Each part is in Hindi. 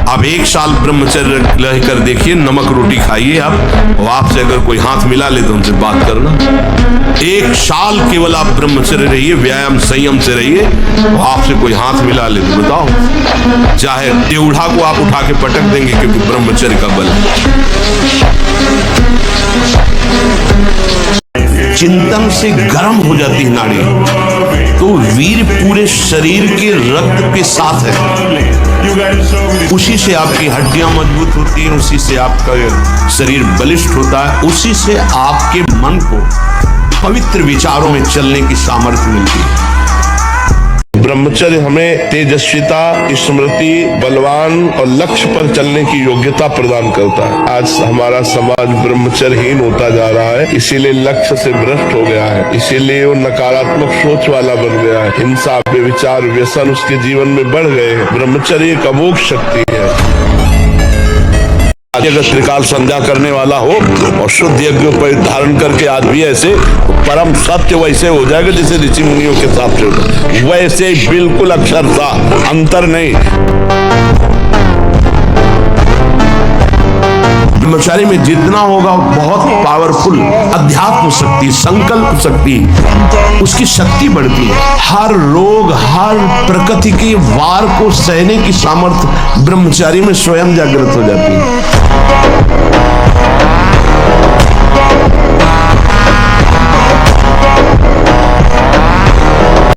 आप 1 साल ब्रह्मचर्य रहकर देखिए, नमक रोटी खाइए आप, और आपसे अगर कोई हाथ मिला ले तो उनसे बात करना। 1 साल केवल आप ब्रह्मचर्य रहिए, व्यायाम संयम से रहिए, और आपसे कोई हाथ मिला ले तो बताओ, चाहे टेढ़ा को आप उठा के पटक देंगे, क्योंकि ब्रह्मचर्य का बल है। चिंतन से गर्म हो जाती है नाड़ी, तो वीर पूरे शरीर के रक्त के साथ है, उसी से आपकी हड्डियां मजबूत होती हैं, उसी से आपका शरीर बलिष्ठ होता है, उसी से आपके मन को पवित्र विचारों में चलने की सामर्थ्य मिलती है। ब्रह्मचर्य हमें तेजस्विता, स्मृति, बलवान और लक्ष्य पर चलने की योग्यता प्रदान करता है। आज हमारा समाज ब्रह्मचर्यहीन होता जा रहा है, इसीलिए लक्ष्य से भ्रष्ट हो गया है, इसीलिए वो नकारात्मक सोच वाला बन गया है। हिंसा, व्यभिचार, व्यसन उसके जीवन में बढ़ गए हैं। ब्रह्मचर्य एक अमोघ शक्ति है। अगर त्रिकाल संध्या करने वाला हो और शुद्ध यज्ञ पर धारण करके आज भी ऐसे परम सत्य वैसे हो जाएगा जैसे ऋषि मुनियों के हिसाब से होता, वैसे बिल्कुल अक्षरशः अंतर नहीं। ब्रह्मचारी में जितना होगा बहुत पावरफुल अध्यात्म शक्ति, संकल्प शक्ति, उसकी शक्ति बढ़ती है। हर रोग, हर प्रकृति के वार को सहने की सामर्थ्य ब्रह्मचारी में स्वयं जागृत हो जाती है।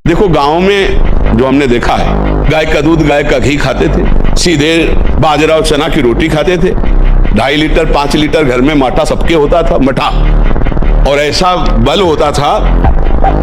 देखो गांव में जो हमने देखा है, गाय का दूध, गाय का घी खाते थे, सीधे बाजरा और चना की रोटी खाते थे, 2.5 लीटर 5 लीटर घर में माठा सबके होता था, मठा, और ऐसा बल होता था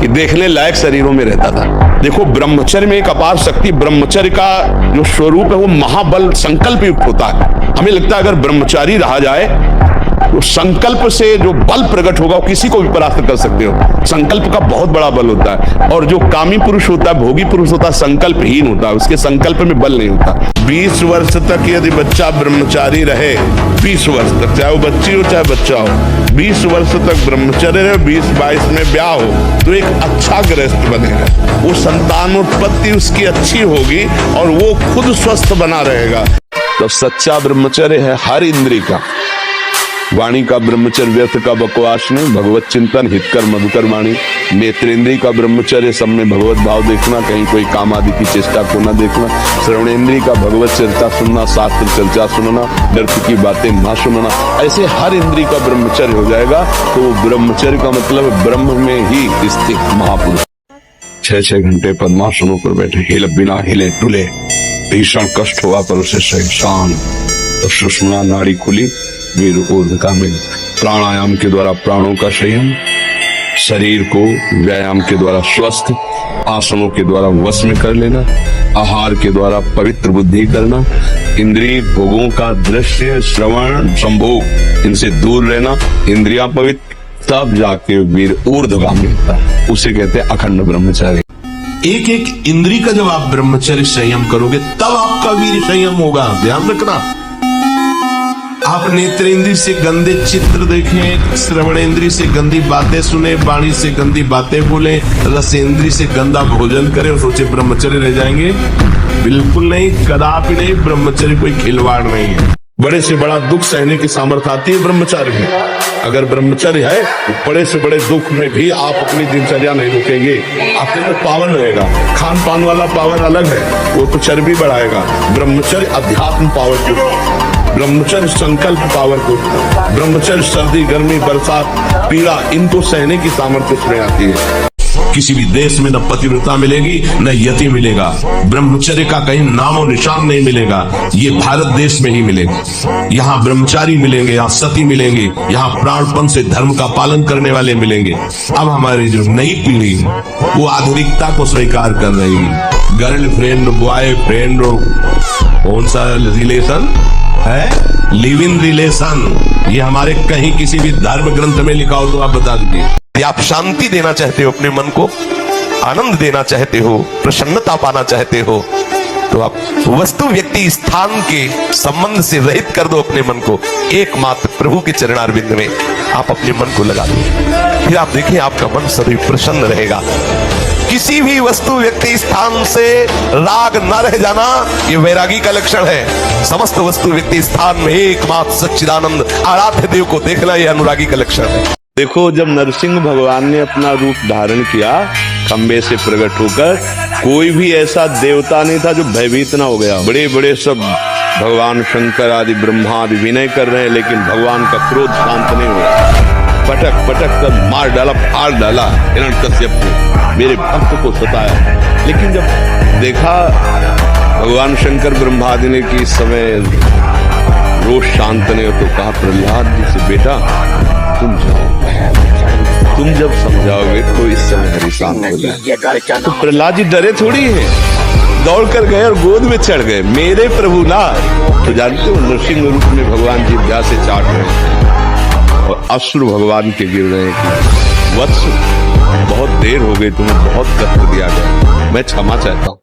कि देखने लायक शरीरों में रहता था। देखो ब्रह्मचर्य में एक अपार शक्ति, ब्रह्मचर्य का जो स्वरूप है वो महाबल संकल्प युक्त होता है। हमें लगता है अगर ब्रह्मचारी रहा जाए तो संकल्प से जो बल प्रकट होगा वो किसी को भी परास्त कर सकते हो। संकल्प का बहुत बड़ा बल होता है, और जो कामी पुरुष होता है, भोगी पुरुष होता है, संकल्पहीन होता है, उसके संकल्प में बल नहीं होता। 20 वर्ष तक यदि बच्चा ब्रह्मचारी रहे, 20 वर्ष तक, चाहे वो बच्ची हो चाहे बच्चा हो, 20 वर्ष तक ब्रह्मचर्य रहे, 20-22 में ब्याह हो, तो एक अच्छा गृहस्थ बनेगा। वो संतानोत्पत्ति उसकी अच्छी होगी और वो खुद स्वस्थ बना रहेगा। तो सच्चा ब्रह्मचर्य है हर इंद्रिय का। वाणी का ब्रह्मचर्य व्यर्थ का बकवास नहीं, भगवत चिंतन, हितकर मधुकर वाणी। नेत्रेंद्रिय का ब्रह्मचर्य, सब में भगवत भाव देखना, कहीं कोई काम आदि की चेष्टा को न देखना। श्रवणेंद्रिय का भगवत चर्चा सुनना, शास्त्र चर्चा सुनना, व्यर्थ की बातें ना सुनना। ऐसे हर इंद्रिय का ब्रह्मचर्य हो जाएगा तो ब्रह्मचर्य का मतलब ब्रह्म में ही स्थित महापुरुष। 6-6 घंटे पद्मासनों पर बैठे, बिना हिले डुले, भीषण कष्ट हुआ पर उसे शांत, तो सुषुम्ना नाड़ी खुली, वीर ऊर्ध्वगामी। प्राणायाम के द्वारा प्राणों का संयम, शरीर को व्यायाम के द्वारा स्वस्थ, आसनों के द्वारा वश में कर लेना, आहार के द्वारा पवित्र बुद्धि करना, इंद्रिय भोगों का दृश्य, श्रवण, संभोग, इनसे दूर रहना, इंद्रियां पवित्र, तब जाके वीर ऊर्ध्वगामी होता है। उसे कहते हैं अखंड ब्रह्मचारी। एक एक इंद्रिय का जब आप ब्रह्मचर्य संयम करोगे तब आपका वीर संयम होगा। ध्यान रखना, आप नेत्रेंद्रिय से गंदे चित्र देखें, श्रवणेंद्रिय से गंदी बातें सुने, वाणी से गंदी बातें बोले, रसेंद्रिय से गंदा भोजन करें और सोचे ब्रह्मचर्य रह जाएंगे। बिल्कुल नहीं, कदापि नहीं। ब्रह्मचर्य कोई खिलवाड़ नहीं है। बड़े से बड़ा दुख सहने की सामर्थ्य आती है ब्रह्मचर्य में। अगर ब्रह्मचर्य है तो बड़े से बड़े दुख में भी आप अपनी दिनचर्या नहीं रुकेंगे। आपके अंदर पावर रहेगा। खान पान वाला पावर अलग है, वो तो चर्बी बढ़ाएगा। ब्रह्मचर्य अध्यात्म पावर को, ब्रह्मचर्य संकल्प पावर को, ब्रह्मचर्य सर्दी, गर्मी, बरसात, पीड़ा, इनको सहने की सामर्थ्य उसमें आती है। किसी भी देश में न पतिव्रता मिलेगी न यति मिलेगा। ब्रह्मचर्य का कहीं नामो निशान नहीं मिलेगा। ये भारत देश में ही मिलेगा। यहाँ ब्रह्मचारी मिलेंगे, यहाँ सती मिलेंगे, यहाँ प्राणपण से धर्म का पालन करने वाले मिलेंगे। अब हमारी जो नई पीढ़ी है वो आधुनिकता को स्वीकार कर रही है। गर्लफ्रेंड, बॉयफ्रेंड, कौन सा रिलेशन है, लिव इन रिलेशन, ये हमारे कहीं किसी भी धर्म ग्रंथ में लिखा हो तो आप बता दीजिए। यदि आप शांति देना चाहते हो अपने मन को, आनंद देना चाहते हो, प्रसन्नता पाना चाहते हो, तो आप वस्तु, व्यक्ति, स्थान के संबंध से रहित कर दो अपने मन को। एकमात्र प्रभु के चरणारविंद में आप अपने मन को लगा दो। फिर आप देखिए आपका मन सदैव प्रसन्न रहेगा। किसी भी वस्तु व्यक्ति स्थान से राग न रह जाना ये वैरागी का लक्षण है। समस्त वस्तु व्यक्ति स्थान में एकमात्र सच्चिदानंद आराध्य देव को देखना यह अनुरागी का लक्षण है। देखो, जब नरसिंह भगवान ने अपना रूप धारण किया खंबे से प्रकट होकर, कोई भी ऐसा देवता नहीं था जो भयभीत ना हो गया। बड़े बड़े सब भगवान शंकर आदि ब्रह्मा आदि विनय कर रहे हैं, लेकिन भगवान का क्रोध शांत नहीं हो रहा। पटक पटक कर मार डाला, फाड़ डाला हिरण्यकश्यप ने, मेरे भक्त को सताया। लेकिन जब देखा भगवान शंकर ब्रह्मादि ने कि इस समय रोष शांत नहीं हो, तो कहा प्रहलाद जी से, बेटा तुम जाओ, तुम जब समझाओगे तो इस समय हरि शांत हो जाए। तो प्रहलाद जी डरे थोड़ी हैं, दौड़ कर गए और गोद में चढ़ गए, मेरे प्रभु लाल। तो जानते हो नरसिंह रूप में भगवान जी व्यास से चाट रहे हैं और अश्रु भगवान के गिर रहे हैं कि वत्स बहुत देर हो गई, तुम्हें बहुत कष्ट दिया गया, मैं क्षमा चाहता हूँ।